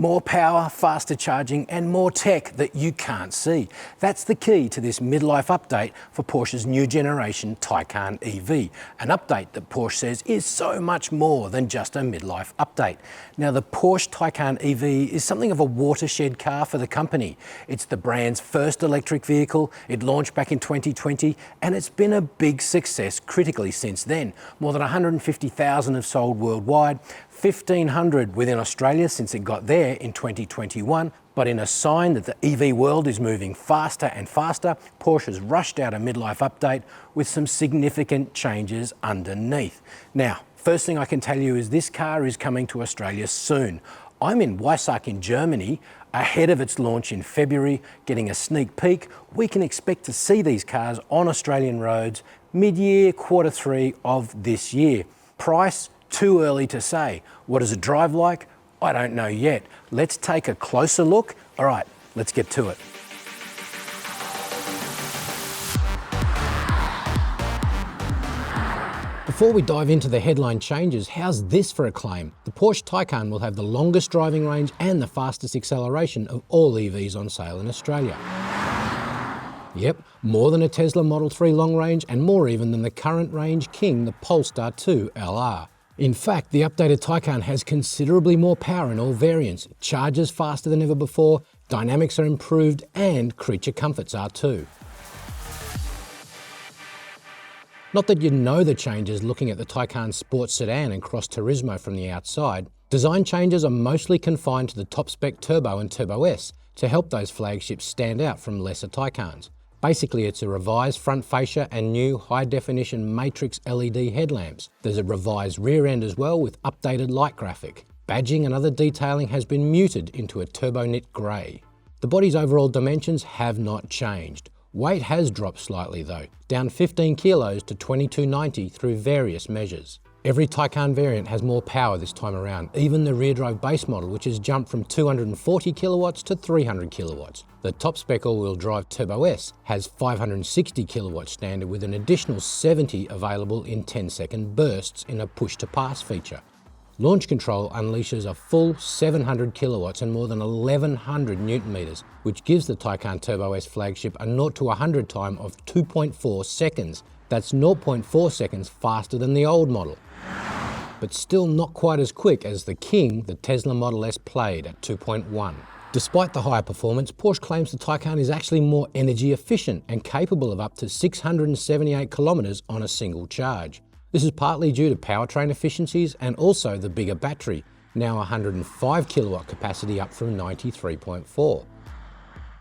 More power, faster charging, and more tech that you can't see. That's the key to this midlife update for Porsche's new generation Taycan EV. An update that Porsche says is so much more than just a midlife update. Now, the Porsche Taycan EV is something of a watershed car for the company. It's the brand's first electric vehicle. It launched back in 2020, and it's been a big success critically since then. More than 150,000 have sold worldwide, 1,500 within Australia since it got there in 2021. But in a sign that the EV world is moving faster and faster, Porsche has rushed out a midlife update with some significant changes underneath. Now, first thing I can tell you is this car is coming to Australia soon. I'm in Weissach in Germany, ahead of its launch in February, getting a sneak peek. We can expect to see these cars on Australian roads mid-year, Q3 of this year. Price? Too early to say. What does it drive like? I don't know yet. Let's take a closer look. All right, let's get to it. Before we dive into the headline changes, how's this for a claim? The Porsche Taycan will have the longest driving range and the fastest acceleration of all EVs on sale in Australia. Yep, more than a Tesla Model 3 long range and more even than the current range king, the Polestar 2 LR. In fact, the updated Taycan has considerably more power in all variants, charges faster than ever before, dynamics are improved, and creature comforts are too. Not that you'd know the changes looking at the Taycan Sports Sedan and Cross Turismo from the outside. Design changes are mostly confined to the top-spec Turbo and Turbo S to help those flagships stand out from lesser Taycans. Basically, it's a revised front fascia and new high-definition matrix LED headlamps. There's a revised rear end as well with updated light graphic. Badging and other detailing has been muted into a turbo knit grey. The body's overall dimensions have not changed. Weight has dropped slightly though, down 15 kilos to 2290 through various measures. Every Taycan variant has more power this time around, even the rear drive base model, which has jumped from 240 kilowatts to 300 kilowatts. The top spec all-wheel drive Turbo S has 560 kilowatts standard with an additional 70 available in 10-second bursts in a push-to-pass feature. Launch control unleashes a full 700 kilowatts and more than 1,100 newton meters, which gives the Taycan Turbo S flagship a 0 to 100 time of 2.4 seconds. That's 0.4 seconds faster than the old model, but still not quite as quick as the king, the Tesla Model S, played at 2.1. Despite the higher performance, Porsche claims the Taycan is actually more energy efficient and capable of up to 678 kilometers on a single charge. This is partly due to powertrain efficiencies and also the bigger battery, now 105 kilowatt capacity up from 93.4.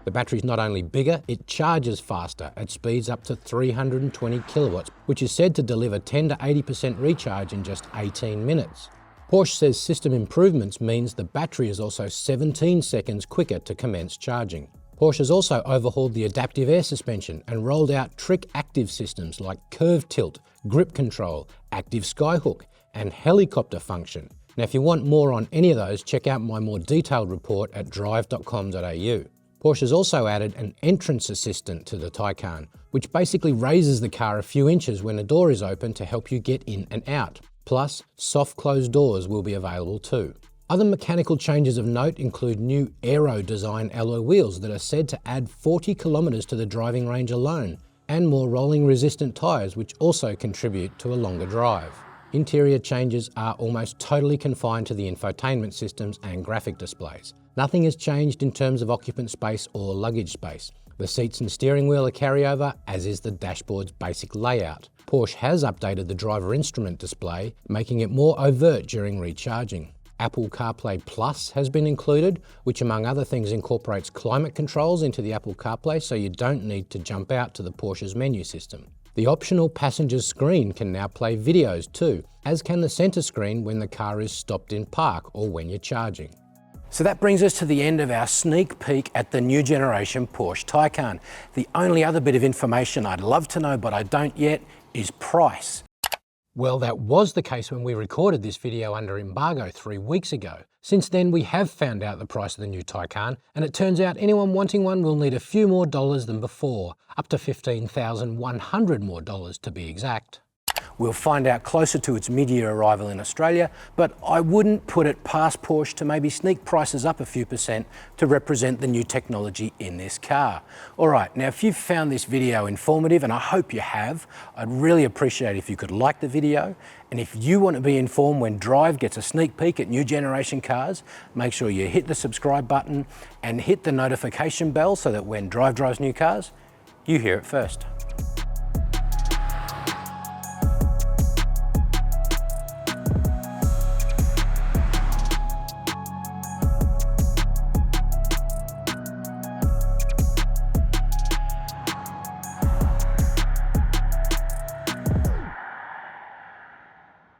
The battery's not only bigger, it charges faster at speeds up to 320 kilowatts, which is said to deliver 10 to 80% recharge in just 18 minutes. Porsche says system improvements means the battery is also 17 seconds quicker to commence charging. Porsche has also overhauled the adaptive air suspension and rolled out trick active systems like curve tilt, grip control, active skyhook, and helicopter function. Now, if you want more on any of those, check out my more detailed report at Drive.com.au. Porsche has also added an entrance assistant to the Taycan, which basically raises the car a few inches when a door is open to help you get in and out. Plus, soft closed doors will be available too. Other mechanical changes of note include new aero design alloy wheels that are said to add 40 kilometers to the driving range alone, and more rolling resistant tyres which also contribute to a longer drive. Interior changes are almost totally confined to the infotainment systems and graphic displays. Nothing has changed in terms of occupant space or luggage space. The seats and steering wheel are carryover, as is the dashboard's basic layout. Porsche has updated the driver instrument display, making it more overt during recharging. Apple CarPlay Plus has been included, which among other things incorporates climate controls into the Apple CarPlay so you don't need to jump out to the Porsche's menu system. The optional passenger screen can now play videos too, as can the center screen when the car is stopped in park or when you're charging. So that brings us to the end of our sneak peek at the new generation Porsche Taycan. The only other bit of information I'd love to know but I don't yet is price. Well, that was the case when we recorded this video under embargo 3 weeks ago. Since then, we have found out the price of the new Taycan, and it turns out anyone wanting one will need a few more dollars than before, up to $15,100 more to be exact. We'll find out closer to its mid-year arrival in Australia, but I wouldn't put it past Porsche to maybe sneak prices up a few percent to represent the new technology in this car. All right, now if you've found this video informative, and I hope you have, I'd really appreciate if you could like the video. And if you want to be informed when Drive gets a sneak peek at new generation cars, make sure you hit the subscribe button and hit the notification bell so that when Drive drives new cars, you hear it first.